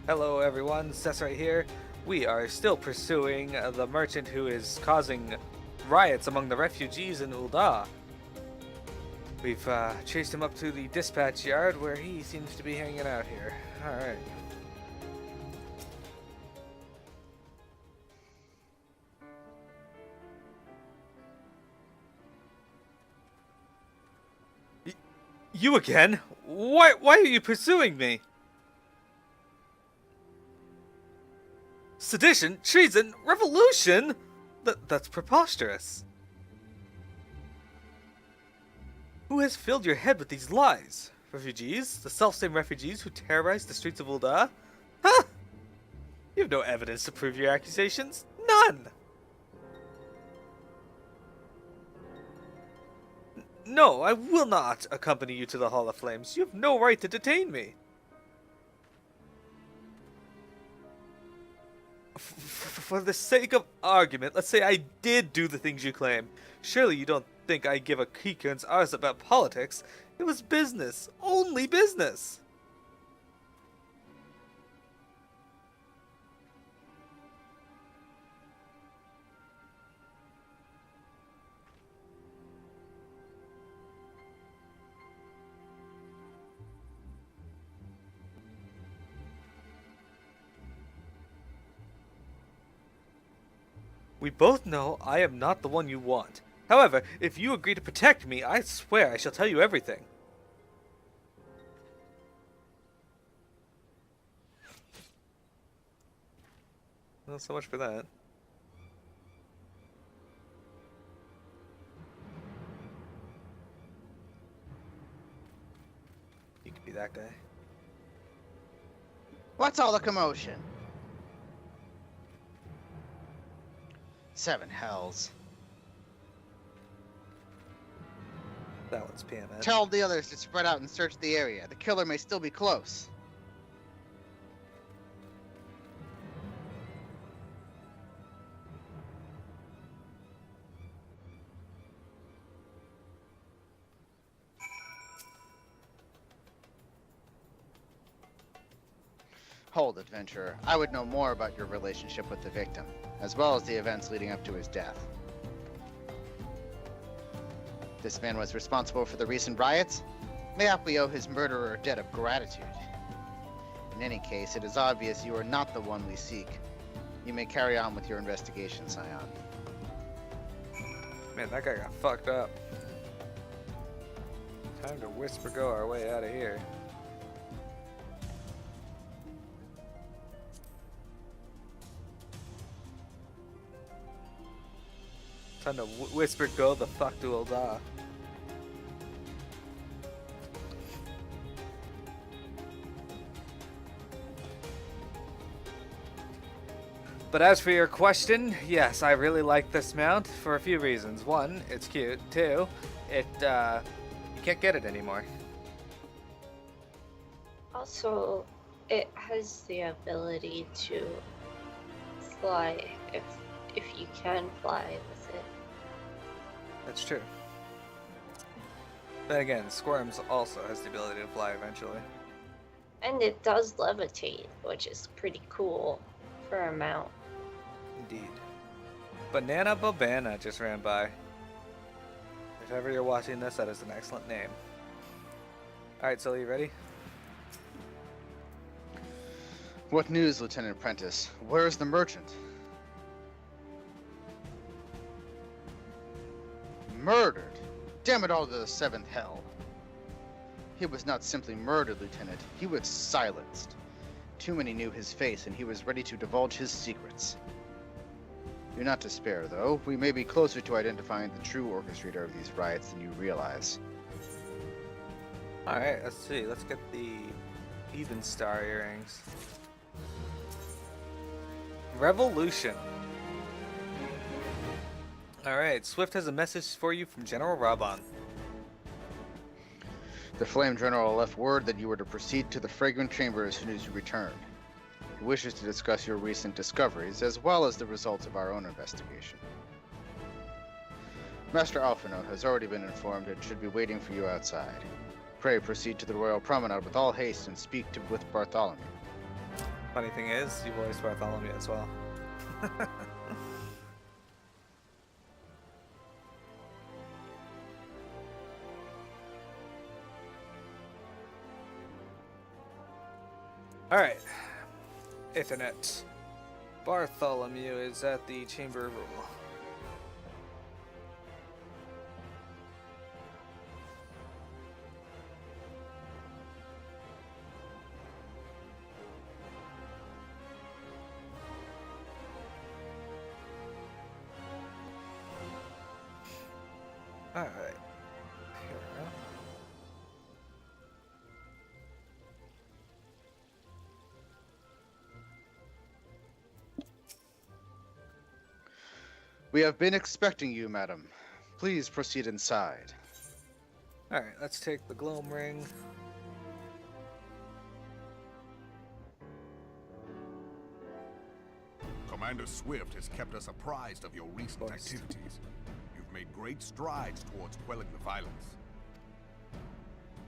Hello everyone, Sess right here. We are still pursuing the merchant who is causing riots among the refugees in Ul'dah. We've chased him up to the dispatch yard where he seems to be hanging out here. Alright. You again? Why are you pursuing me? Sedition, treason, revolution? That's preposterous. Who has filled your head with these lies? Refugees? The self-same refugees who terrorize the streets of Ul'dah? Huh? You have no evidence to prove your accusations. None! No, I will not accompany you to the Hall of Flames. You have no right to detain me. For the sake of argument, let's say I did do the things you claim. Surely you don't think I give a Kikern's arse about politics. It was business. Only business. We both know I am not the one you want. However, if you agree to protect me, I swear I shall tell you everything. Well, so much for that. You could be that guy. What's all the commotion? 7 hells. That one's PMS. Tell the others to spread out and search the area. The killer may still be close. Hold, adventurer. I would know more about your relationship with the victim, as well as the events leading up to his death. This man was responsible for the recent riots. Mayhap we owe his murderer a debt of gratitude. In any case, it is obvious you are not the one we seek. You may carry on with your investigation, Scion. Man, that guy got fucked up. Time to whisper go our way out of here. Time to whisper go the fuck to Ul'dah. But as for your question, yes, I really like this mount for a few reasons. One, it's cute. Two, you can't get it anymore. Also, it has the ability to fly if you can fly with it. That's true. Then again, Squirms also has the ability to fly eventually. And it does levitate, which is pretty cool for a mount. Indeed. Banana Bobana just ran by. If ever you're watching this, that is an excellent name. Alright, Sully, you ready? What news, Lieutenant Prentice? Where is the merchant? Murdered? Damn it all to the 7th hell. He was not simply murdered, Lieutenant. He was silenced. Too many knew his face, and he was ready to divulge his secrets. Do not despair, though. We may be closer to identifying the true orchestrator of these riots than you realize. Alright, let's see. Let's get the Even Star earrings. Revolution. Alright, Swift has a message for you from General Raban. The Flame General left word that you were to proceed to the Fragrant Chamber as soon as you returned. He wishes to discuss your recent discoveries, as well as the results of our own investigation. Master Alphinaud has already been informed and should be waiting for you outside. Pray proceed to the Royal Promenade with all haste and speak with Bartholomew. Funny thing is, you voiced Bartholomew as well. Alright. Ethernet. Bartholomew is at the Chamber of Rule. Alright. Here we go. We have been expecting you, madam. Please proceed inside. Alright, let's take the gloam ring. Commander Swift has kept us apprised of your recent Voiced. activities. You've made great strides towards quelling the violence.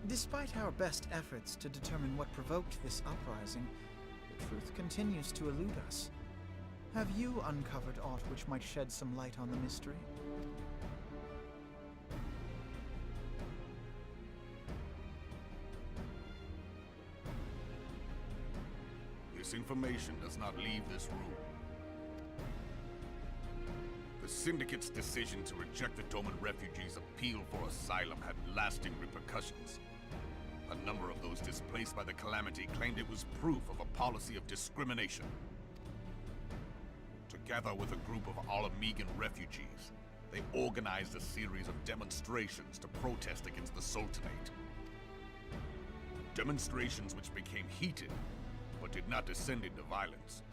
Despite our best efforts to determine what provoked this uprising, the truth continues to elude us. Have you uncovered aught which might shed some light on the mystery? This information does not leave this room. The Syndicate's decision to reject the Doman refugees' appeal for asylum had lasting repercussions. A number of those displaced by the calamity claimed it was proof of a policy of discrimination. Together with a group of Alamegan refugees, they organized a series of demonstrations to protest against the Sultanate. Demonstrations which became heated, but did not descend into violence.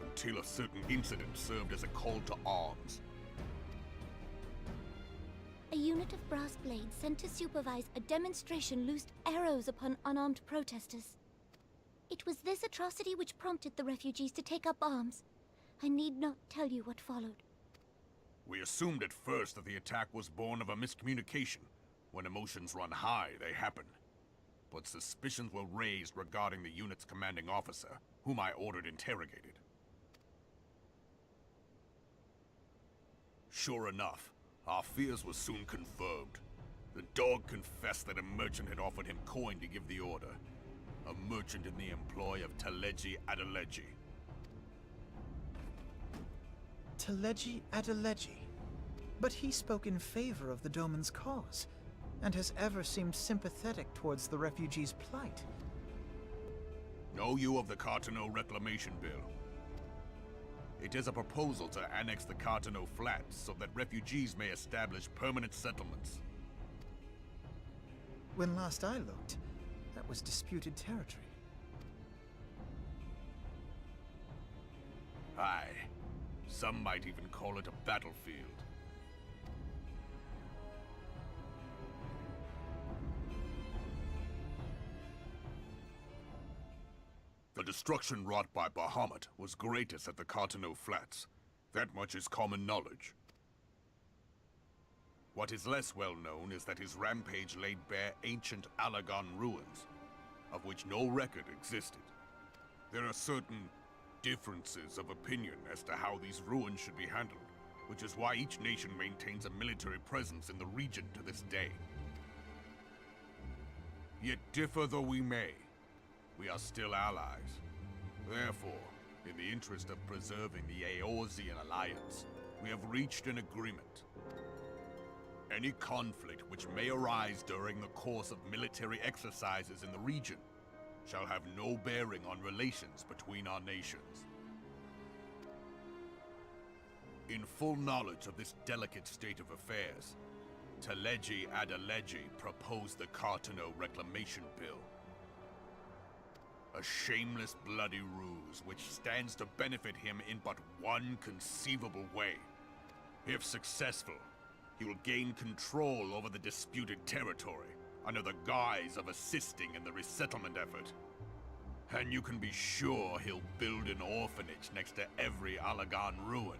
Until a certain incident served as a call to arms. A unit of brass blades sent to supervise a demonstration loosed arrows upon unarmed protesters. It was this atrocity which prompted the refugees to take up arms. I need not tell you what followed. We assumed at first that the attack was born of a miscommunication. When emotions run high, they happen. But suspicions were raised regarding the unit's commanding officer, whom I ordered interrogated. Sure enough, our fears were soon confirmed. The dog confessed that a merchant had offered him coin to give the order. A merchant in the employ of Teleji Adeleji. Teleji Adeleji. But he spoke in favor of the Doman's cause, and has ever seemed sympathetic towards the refugees' plight. Know you of the Carteneau Reclamation Bill? It is a proposal to annex the Carteneau Flats so that refugees may establish permanent settlements. When last I looked, that was disputed territory. Aye. Some might even call it a battlefield. The destruction wrought by Bahamut was greatest at the Carteneau Flats. That much is common knowledge. What is less well known is that his rampage laid bare ancient Alagon ruins, of which no record existed. There are certain differences of opinion as to how these ruins should be handled, which is why each nation maintains a military presence in the region to this day. Yet differ though we may, we are still allies. Therefore, in the interest of preserving the Eorzean alliance, we have reached an agreement. Any conflict which may arise during the course of military exercises in the region shall have no bearing on relations between our nations. In full knowledge of this delicate state of affairs, Teleji Adeleji proposed the Carteneau Reclamation Bill. A shameless bloody ruse which stands to benefit him in but one conceivable way. If successful, he will gain control over the disputed territory under the guise of assisting in the resettlement effort. And you can be sure he'll build an orphanage next to every Alagon ruin.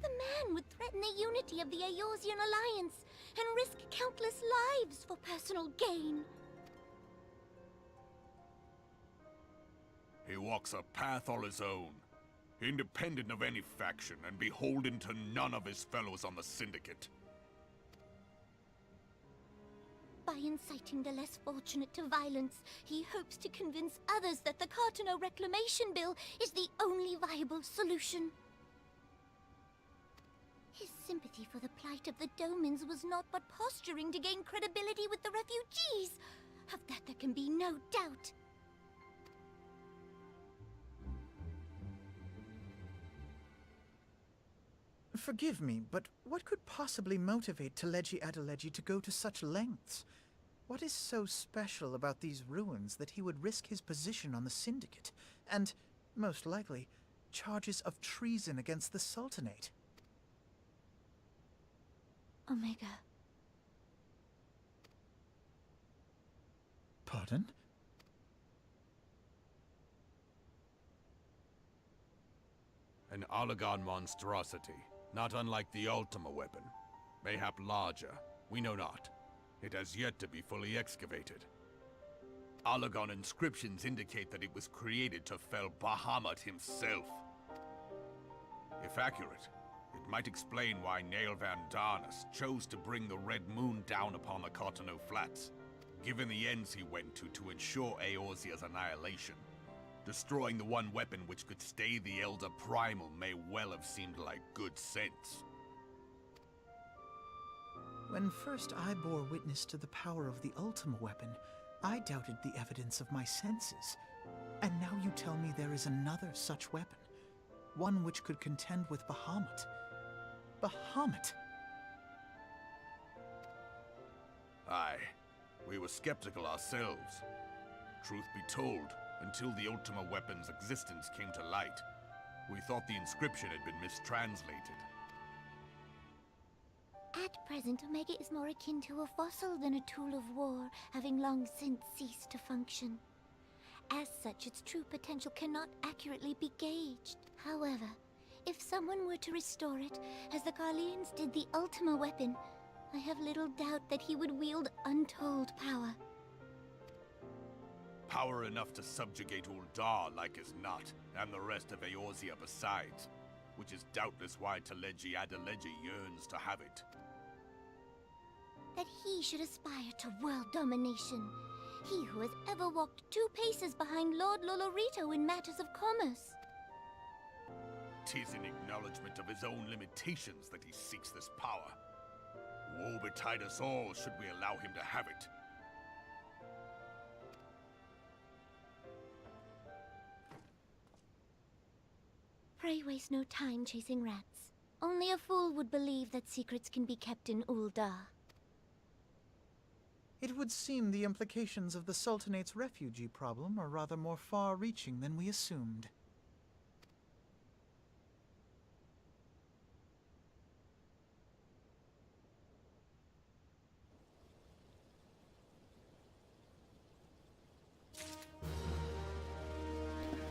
The man would threaten the unity of the Eorzean alliance and risk countless lives for personal gain. He walks a path all his own, independent of any faction and beholden to none of his fellows on the Syndicate. By inciting the less fortunate to violence, he hopes to convince others that the Carteneau Reclamation Bill is the only viable solution. His sympathy for the plight of the Domans was not but posturing to gain credibility with the refugees. Of that there can be no doubt. Forgive me, but what could possibly motivate Teleji Adeleji to go to such lengths? What is so special about these ruins that he would risk his position on the Syndicate, and, most likely, charges of treason against the Sultanate? Omega. Pardon? An Oligon monstrosity, not unlike the Ultima weapon. Mayhap larger, we know not. It has yet to be fully excavated. Oligon inscriptions indicate that it was created to fell Bahamut himself. If accurate, it might explain why Nail Van Darnus chose to bring the Red Moon down upon the Carteneau Flats, given the ends he went to ensure Eorzea's annihilation. Destroying the one weapon which could stay the Elder Primal may well have seemed like good sense. When first I bore witness to the power of the Ultima weapon, I doubted the evidence of my senses. And now you tell me there is another such weapon. One which could contend with Bahamut. Bahamut! Aye, we were skeptical ourselves. Truth be told, until the Ultima weapon's existence came to light, we thought the inscription had been mistranslated. At present, Omega is more akin to a fossil than a tool of war, having long since ceased to function. As such, its true potential cannot accurately be gauged. However, if someone were to restore it, as the Garleans did the Ultima weapon, I have little doubt that he would wield untold power. Power enough to subjugate Uldar like as not, and the rest of Eorzea besides, which is doubtless why Teleji Adeleji yearns to have it. That he should aspire to world domination. He who has ever walked 2 paces behind Lord Lolorito in matters of commerce. 'Tis in acknowledgement of his own limitations that he seeks this power. Woe betide us all should we allow him to have it. Pray waste no time chasing rats. Only a fool would believe that secrets can be kept in Uldar. It would seem the implications of the Sultanate's refugee problem are rather more far-reaching than we assumed.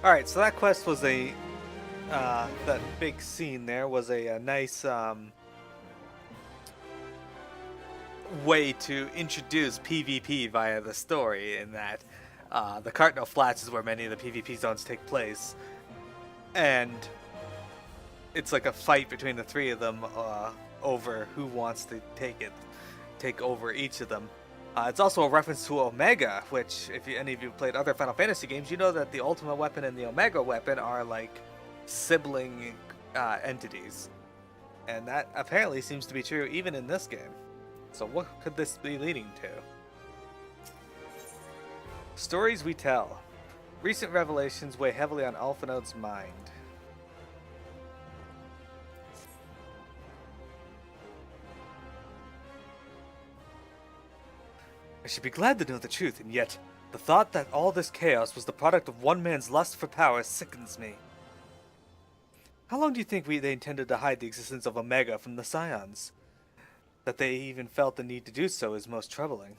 Alright, so that quest was that big scene there was a nice way to introduce PvP via the story, in that the Carteneau Flats is where many of the PvP zones take place, and it's like a fight between the 3 of them over who wants to take over each of them. It's also a reference to Omega, which, if any of you played other Final Fantasy games, you know that the Ultima weapon and the Omega weapon are like sibling entities. And that apparently seems to be true even in this game. So what could this be leading to? Stories we tell. Recent revelations weigh heavily on Alphinaud's mind. I should be glad to know the truth, and yet, the thought that all this chaos was the product of one man's lust for power sickens me. How long do you think they intended to hide the existence of Omega from the Scions? That they even felt the need to do so is most troubling.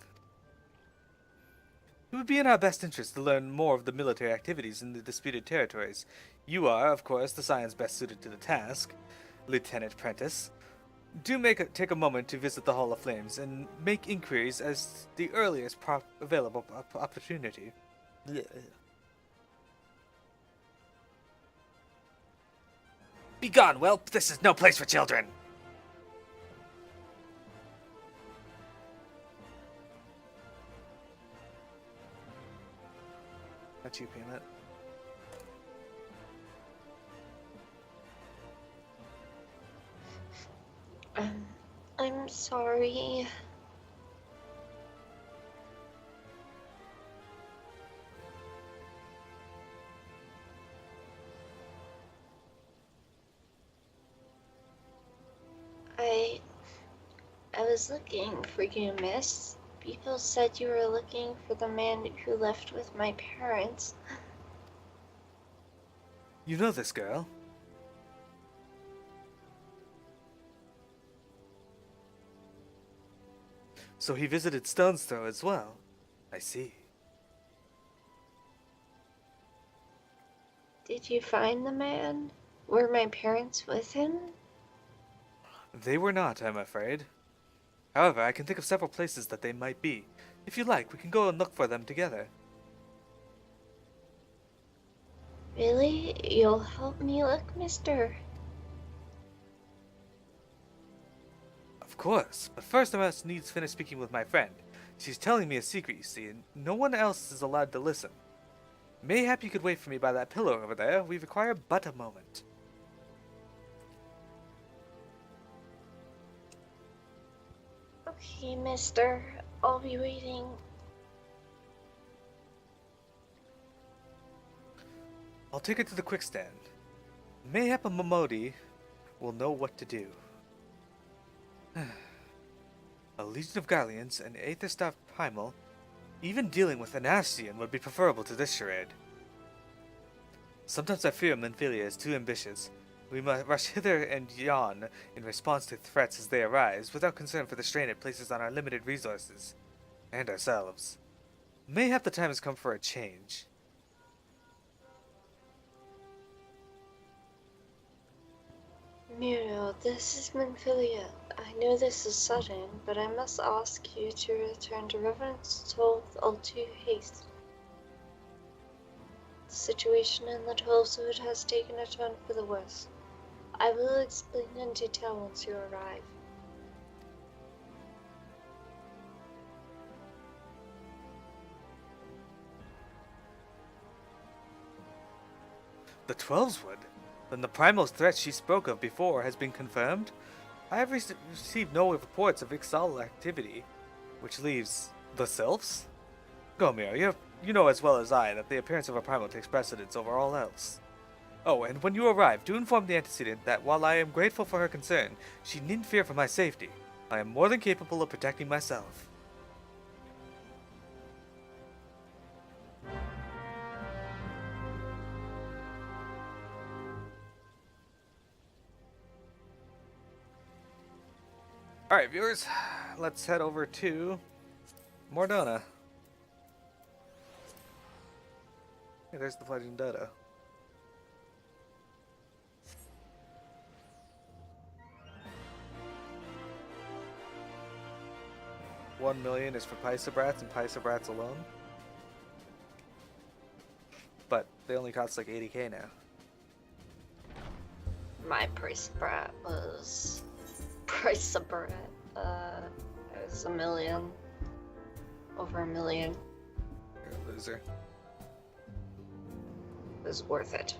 It would be in our best interest to learn more of the military activities in the disputed territories. You are, of course, the Scions best suited to the task, Lieutenant Prentice. do take a moment to visit the Hall of Flames and make inquiries as the earliest available opportunity. Blech. Begone, whelp! This is no place for children! Not you, Peanut. I'm sorry. I was looking for you, miss. People said you were looking for the man who left with my parents. You know this girl? So he visited Stone's Throw as well. I see. Did you find the man? Were my parents with him? They were not, I'm afraid. However, I can think of several places that they might be. If you like, we can go and look for them together. Really? You'll help me look, mister? Of course, but first I must needs finish speaking with my friend. She's telling me a secret, you see, and no one else is allowed to listen. Mayhap you could wait for me by that pillar over there. We require but a moment. Okay, mister. I'll be waiting. I'll take it to the quick stand. Mayhap a Momodi will know what to do. A legion of Galleons, an Aetherstaff Primal, even dealing with an Ascian would be preferable to this charade. Sometimes I fear Menphilia is too ambitious. We must rush hither and yon in response to threats as they arise, without concern for the strain it places on our limited resources. And ourselves. Mayhap the time has come for a change. Miro, this is Menphilia. I know this is sudden, but I must ask you to return to Reverence Toll with all due haste. The situation in the 12th Wood has taken a turn for the worse. I will explain in detail once you arrive. The Twelveswood? Then the primal threat she spoke of before has been confirmed? I have received no reports of Ixal activity, which leaves the Sylphs? Go, Miro, you know as well as I that the appearance of a primal takes precedence over all else. Oh, and when you arrive, do inform the antecedent that while I am grateful for her concern, she needn't fear for my safety. I am more than capable of protecting myself. Alright, viewers, let's head over to Mordona. Hey, there's the fledgling dodo. $1 million is for Pysobrats and Pysobrats alone. But they only cost like 80k now. My price brat was... Price of brat. It was $1 million. Over $1 million. You're a loser. It was worth it.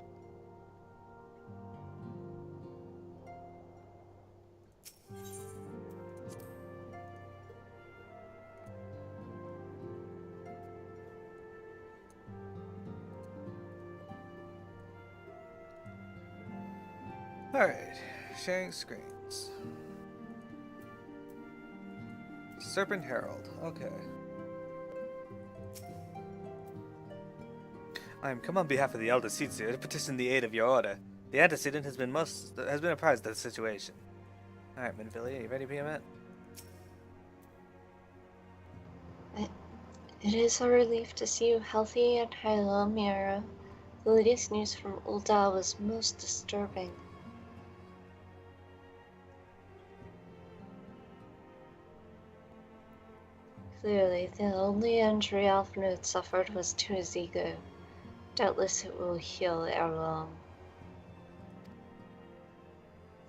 Alright, sharing screens. Serpent Herald, okay. I am come on behalf of the Elder Seedseer to petition the aid of your order. The antecedent has been apprised of the situation. Alright, Menphilia, you ready, Piamet? It is a relief to see you healthy and hello, Mira. The latest news from Ul'dah was most disturbing. Clearly, the only injury Alphinaud suffered was to his ego. Doubtless it will heal ere long.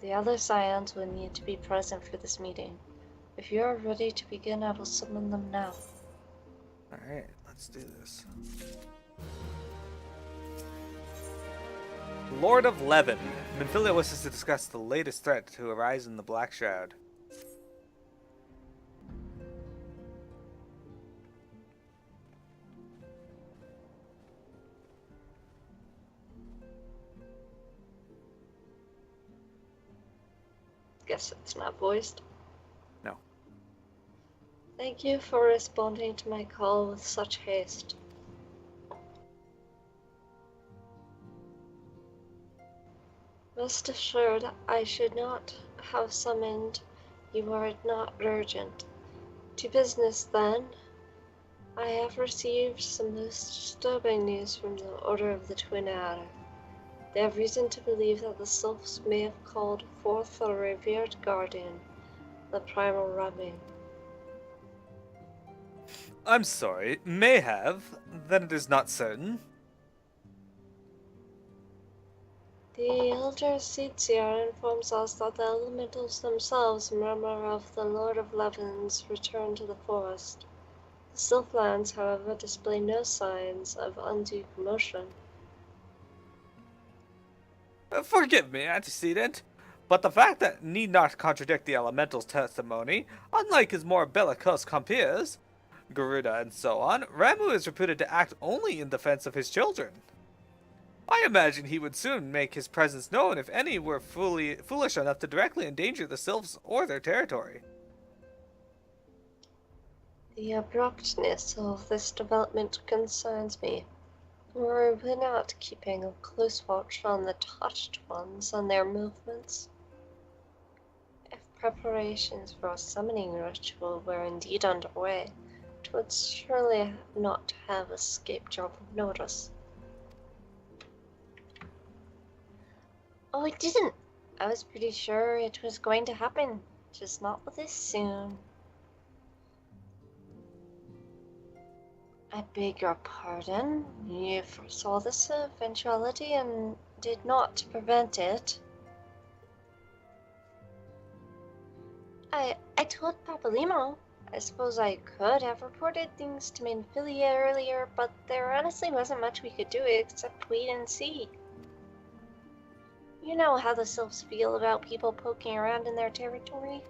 The other Scions will need to be present for this meeting. If you are ready to begin, I will summon them now. Alright, let's do this. Lord of Levin. Minfilia wishes to discuss the latest threat to arise in the Black Shroud. Guess it's not voiced. No. Thank you for responding to my call with such haste. Rest assured, I should not have summoned you were it not urgent. To business, then. I have received some most disturbing news from the Order of the Twin Adder. They have reason to believe that the Sylphs may have called forth a revered guardian, the Primal Ramu. I'm sorry, may have, then it is not certain. The Elder Seetsier informs us that the elementals themselves murmur of the Lord of Levin's return to the forest. The Sylphlands, however, display no signs of undue commotion. Forgive me, antecedent, but the fact that need not contradict the elemental's testimony, unlike his more bellicose compeers, Garuda and so on, Ramu is reputed to act only in defense of his children. I imagine he would soon make his presence known if any were foolish enough to directly endanger the Sylphs or their territory. The abruptness of this development concerns me. Were we not keeping a close watch on the touched ones and their movements? If preparations for a summoning ritual were indeed underway, it would surely not have escaped your notice. Oh, it didn't! I was pretty sure it was going to happen, just not this soon. I beg your pardon. You foresaw this eventuality and did not prevent it. I told Papalimo. I suppose I could have reported things to Minfilia earlier, but there honestly wasn't much we could do except wait and see. You know how the Sylphs feel about people poking around in their territory.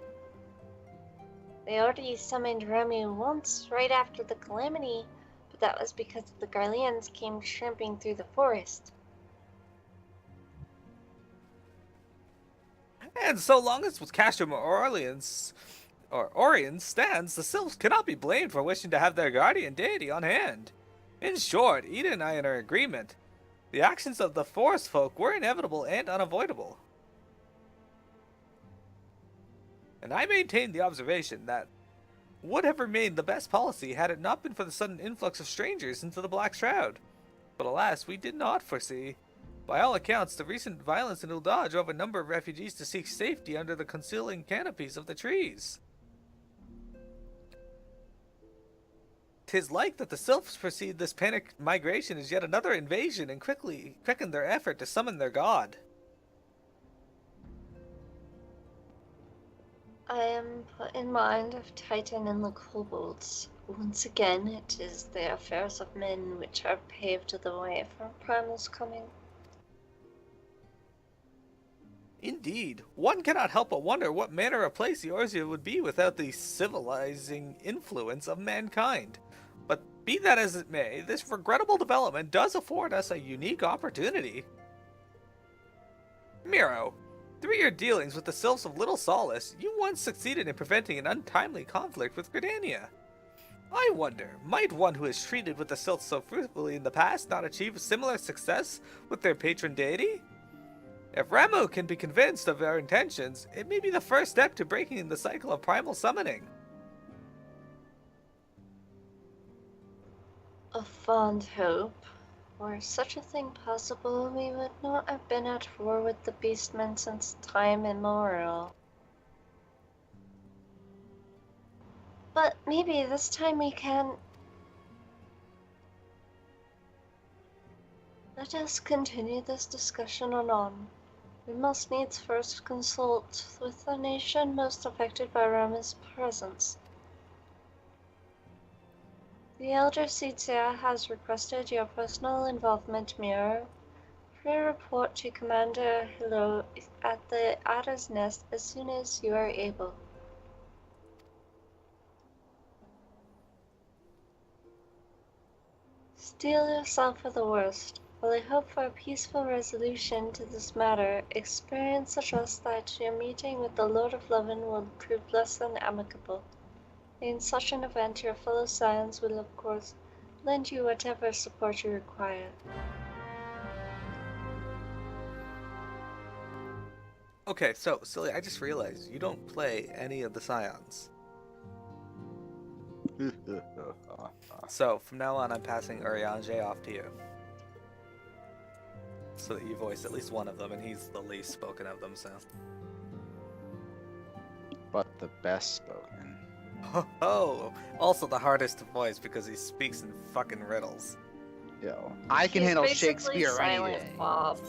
They already summoned Ramu once, right after the calamity, but that was because the Garleans came tramping through the forest. And so long as Castrum Orion stands, the Sylphs cannot be blamed for wishing to have their guardian deity on hand. In short, Eda and I are in agreement. The actions of the forest folk were inevitable and unavoidable. And I maintain the observation that would have remained the best policy had it not been for the sudden influx of strangers into the Black Shroud. But alas, we did not foresee. By all accounts, the recent violence in Ul'dah drove a number of refugees to seek safety under the concealing canopies of the trees. 'Tis like that the Sylphs perceive this panicked migration as yet another invasion and quickly quicken their effort to summon their god. I am put in mind of Titan and the kobolds. Once again, it is the affairs of men which have paved the way for Primal's coming. Indeed, one cannot help but wonder what manner of place Eorzea would be without the civilizing influence of mankind. But be that as it may, this regrettable development does afford us a unique opportunity. Miro, through your dealings with the Sylphs of Little Solace, you once succeeded in preventing an untimely conflict with Gridania. I wonder, might one who has treated with the Sylphs so fruitfully in the past not achieve a similar success with their patron deity? If Ramu can be convinced of our intentions, it may be the first step to breaking the cycle of primal summoning. A fond hope. Were such a thing possible, we would not have been at war with the beastmen since time immemorial. But maybe this time we can... Let us continue this discussion anon. We must needs first consult with the nation most affected by Rama's presence. The Elder Seedseer has requested your personal involvement, Miro. Free report to Commander Hilo at the Adder's Nest as soon as you are able. Steel yourself for the worst. While I hope for a peaceful resolution to this matter, experience suggests that your meeting with the Lord of Levin will prove less than amicable. In such an event, your fellow Scions will, of course, lend you whatever support you require. Okay, so, Silly, I just realized you don't play any of the Scions. So, from now on, I'm passing Urianger off to you. So that you voice at least one of them, and he's the least spoken of them, so. But the best spoken. Oh, also the hardest to voice because he speaks in fucking riddles. Yo, I can He's handle basically Shakespeare any Silent day. Bob.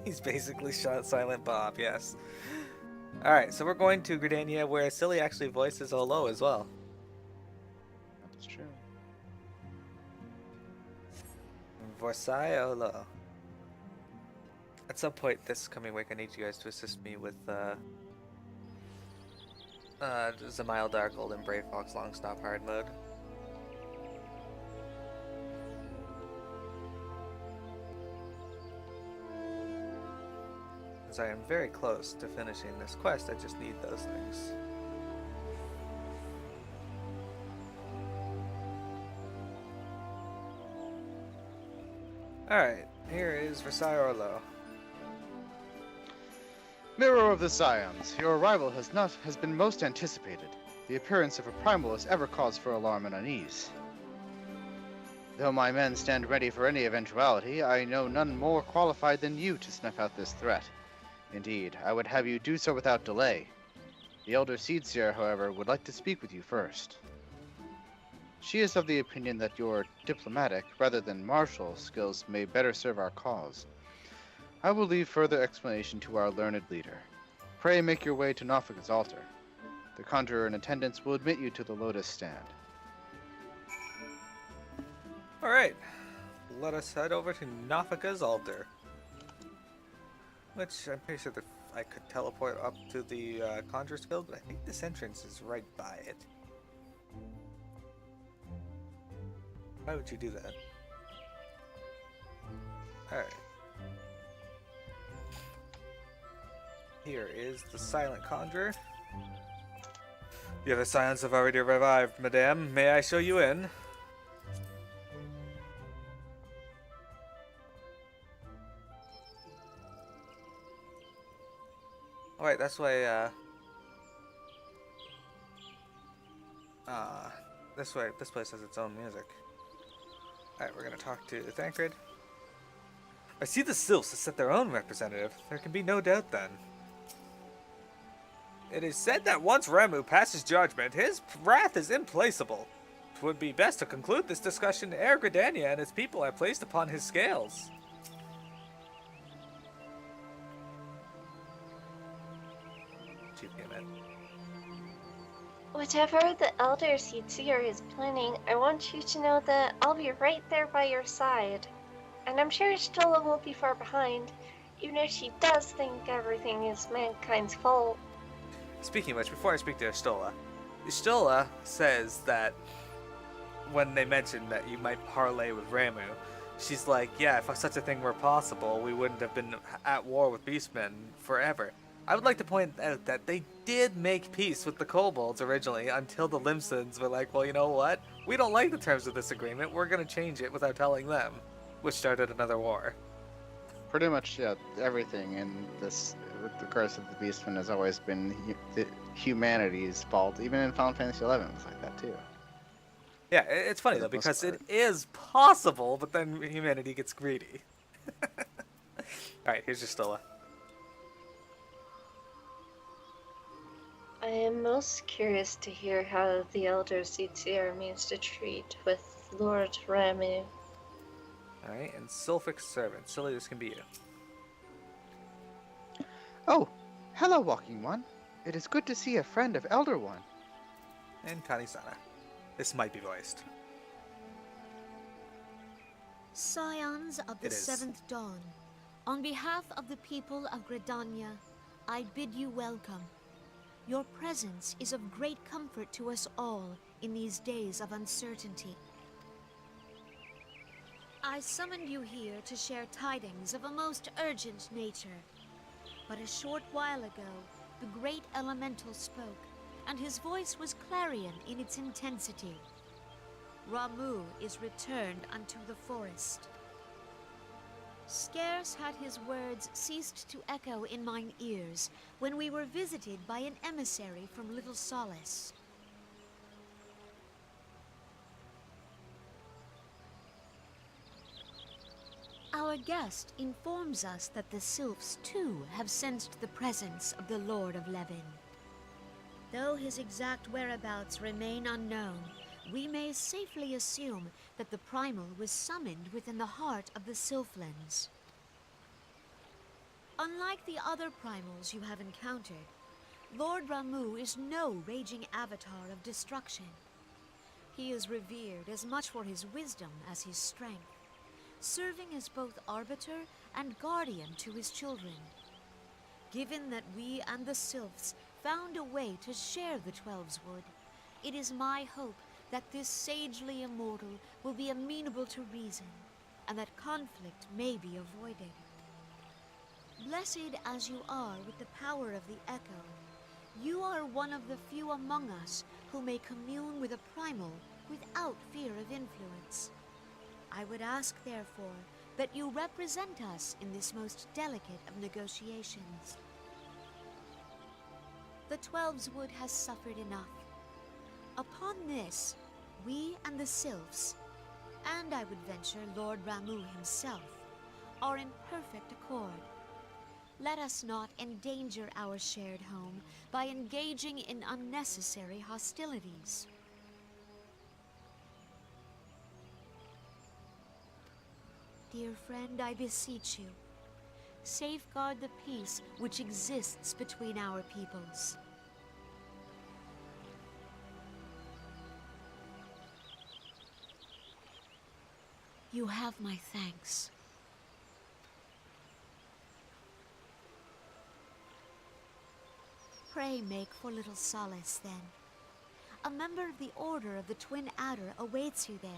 He's basically Silent Bob, yes. Alright, so we're going to Gridania where Silly actually voices Olo as well. That's true. Versailles Olo. At some point this coming week, I need you guys to assist me with Zamail Darkhold and Brave Fox Long Stop Hard mode. As I am very close to finishing this quest, I just need those things. Alright, here is Versailles Orlo. Mirror of the Scions, your arrival has been most anticipated. The appearance of a primal is ever cause for alarm and unease. Though my men stand ready for any eventuality, I know none more qualified than you to snuff out this threat. Indeed, I would have you do so without delay. The Elder Seedseer, however, would like to speak with you first. She is of the opinion that your diplomatic, rather than martial, skills may better serve our cause. I will leave further explanation to our learned leader. Pray make your way to Nafika's altar. The conjurer in attendance will admit you to the Lotus Stand. Alright, let us head over to Nafika's altar. Which, I'm pretty sure that I could teleport up to the Conjurer's Guild, but I think this entrance is right by it. Why would you do that? Alright. Here is the Silent Conjurer. The other Scions have already revived, madame. May I show you in? Alright, that's why, this place has its own music. Alright, we're gonna talk to Thancred. I see the Sylphs have set their own representative. There can be no doubt then. It is said that once Ramu passes judgment, his wrath is implacable. It would be best to conclude this discussion ere Gridania and its people are placed upon his scales. Whatever the Elder Seedseer is planning, I want you to know that I'll be right there by your side. And I'm sure Stola won't be far behind, even if she does think everything is mankind's fault. Speaking of which, before I speak to Stola says that when they mentioned that you might parlay with Ramu, she's like, yeah, if such a thing were possible, we wouldn't have been at war with Beastmen forever. I would like to point out that they did make peace with the Kobolds originally until the Limsons were like, well, you know what? We don't like the terms of this agreement. We're going to change it without telling them, which started another war. Pretty much, yeah, everything in this, with the Curse of the Beastmen, has always been humanity's fault. Even in Final Fantasy XI, it was like that too. Yeah, it's funny though, because it is possible, but then humanity gets greedy. Alright, here's your Stola. I am most curious to hear how the Elder Seetsier means to treat with Lord Ramu. Alright, and Sylphic Servant. Silly, this can be you. Oh, hello, Walking One. It is good to see a friend of Elder One. And Kanisana. This might be voiced. Scions of the It is. Seventh Dawn, on behalf of the people of Gridania, I bid you welcome. Your presence is of great comfort to us all in these days of uncertainty. I summoned you here to share tidings of a most urgent nature. But a short while ago, the great elemental spoke, and his voice was clarion in its intensity. Ramu is returned unto the forest. Scarce had his words ceased to echo in mine ears when we were visited by an emissary from Little Solace. Our guest informs us that the Sylphs too have sensed the presence of the Lord of Levin. Though his exact whereabouts remain unknown, we may safely assume that the Primal was summoned within the heart of the Sylphlands. Unlike the other Primals you have encountered, Lord Ramu is no raging avatar of destruction. He is revered as much for his wisdom as his strength, serving as both arbiter and guardian to his children. Given that we and the Sylphs found a way to share the Twelves Wood, it is my hope that this sagely immortal will be amenable to reason, and that conflict may be avoided. Blessed as you are with the power of the Echo, you are one of the few among us who may commune with a Primal without fear of influence. I would ask, therefore, that you represent us in this most delicate of negotiations. The Twelves Wood has suffered enough. Upon this, we and the Sylphs, and I would venture Lord Ramu himself, are in perfect accord. Let us not endanger our shared home by engaging in unnecessary hostilities. Dear friend, I beseech you, safeguard the peace which exists between our peoples. You have my thanks. Pray make for Little Solace, then. A member of the Order of the Twin Adder awaits you there.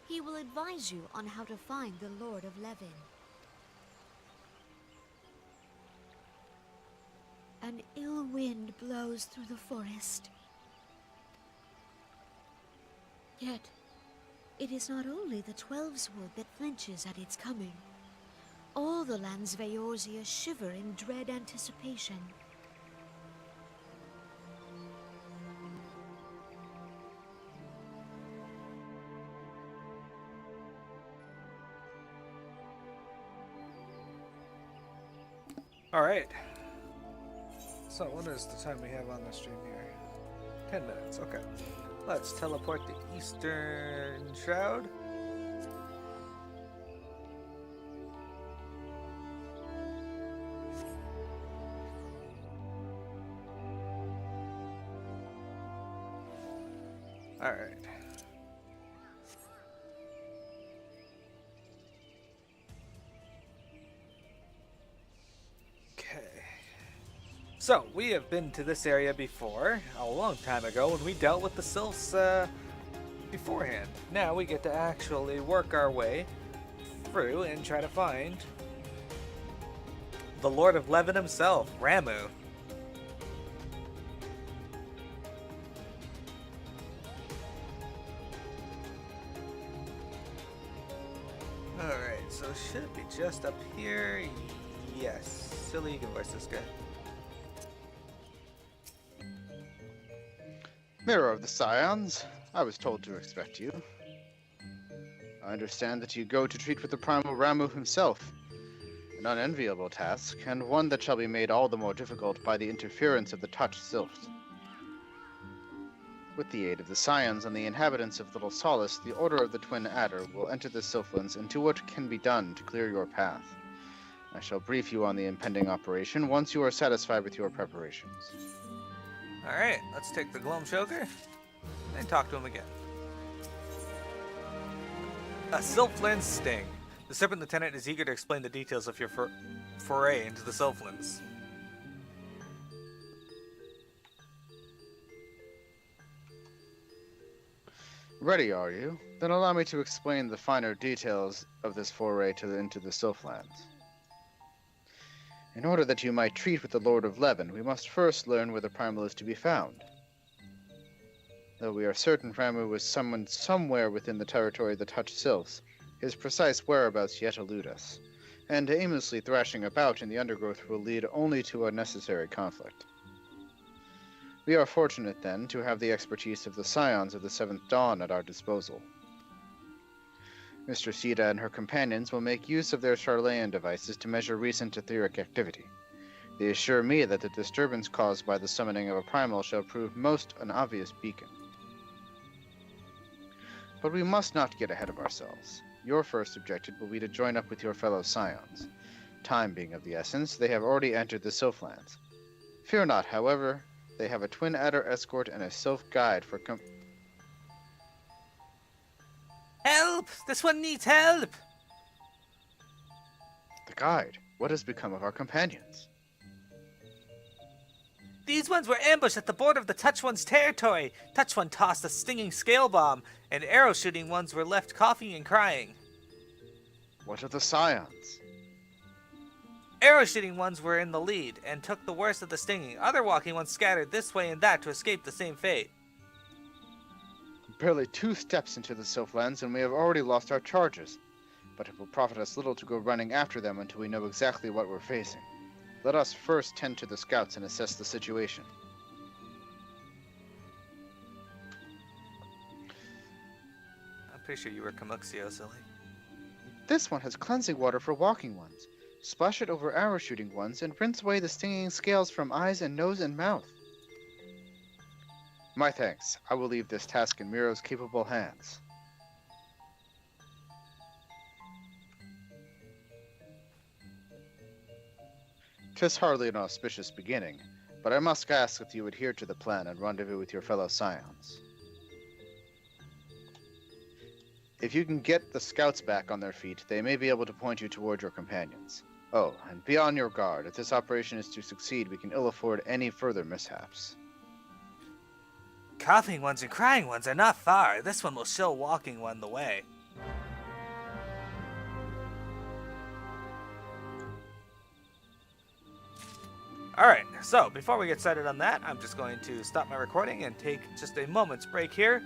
He will advise you on how to find the Lord of Levin. An ill wind blows through the forest. Yet, it is not only the Twelves Wood that flinches at its coming. All the lands Vaorzia shiver in dread anticipation. Alright. So, what is the time we have on the stream here? 10 minutes, okay. Let's teleport to Eastern Shroud. Alright. Okay. So, we have been to this area before, a long time ago, when we dealt with the Sylphs beforehand. Now we get to actually work our way through and try to find the Lord of Levin himself, Ramu. Alright, so should it be just up here? Yes. Silly, you can voice this guy. Mirror of the Scions, I was told to expect you. I understand that you go to treat with the Primal Ramu himself, and an unenviable task, and one that shall be made all the more difficult by the interference of the touch sylphs. With the aid of the scions and the inhabitants of Little Solace, the Order of the Twin Adder will enter the Sylphlands and do what can be done to clear your path. I shall brief you on the impending operation once you are satisfied with your preparations. Alright, let's take the Gloam Choker and talk to him again. A Sylphland Sting. The Serpent Lieutenant is eager to explain the details of your foray into the Sylphlands. Ready, are you? Then allow me to explain the finer details of this foray into the Sylphlands. In order that you might treat with the Lord of Levin, we must first learn where the Primal is to be found. Though we are certain Ramu is summoned somewhere within the territory of the Touch Sylphs, his precise whereabouts yet elude us, and aimlessly thrashing about in the undergrowth will lead only to unnecessary conflict. We are fortunate, then, to have the expertise of the Scions of the Seventh Dawn at our disposal. Mr. Sita and her companions will make use of their Charlayan devices to measure recent etheric activity. They assure me that the disturbance caused by the summoning of a primal shall prove most an obvious beacon. But we must not get ahead of ourselves. Your first objective will be to join up with your fellow Scions. Time being of the essence, they have already entered the Sylphlands. Fear not, however, they have a Twin Adder escort and a Sylph guide for Help! This one needs help! The guide? What has become of our companions? These ones were ambushed at the border of the Touch One's territory. Touch One tossed a stinging scale bomb, and arrow-shooting ones were left coughing and crying. What of the Scions? Arrow-shooting ones were in the lead, and took the worst of the stinging. Other walking ones scattered this way and that to escape the same fate. Barely 2 steps into the Sylphlands, and we have already lost our charges. But it will profit us little to go running after them until we know exactly what we're facing. Let us first tend to the scouts and assess the situation. I'm pretty sure you were Camuxio, silly. This one has cleansing water for walking ones. Splash it over arrow-shooting ones and rinse away the stinging scales from eyes and nose and mouth. My thanks. I will leave this task in Mearo's capable hands. "'Tis hardly an auspicious beginning, but I must ask that you adhere to the plan and rendezvous with your fellow Scions. If you can get the scouts back on their feet, they may be able to point you toward your companions. Oh, and be on your guard. If this operation is to succeed, we can ill afford any further mishaps." Coughing ones and crying ones are not far. This one will show walking one the way. Alright, so before we get started on that, I'm just going to stop my recording and take just a moment's break here.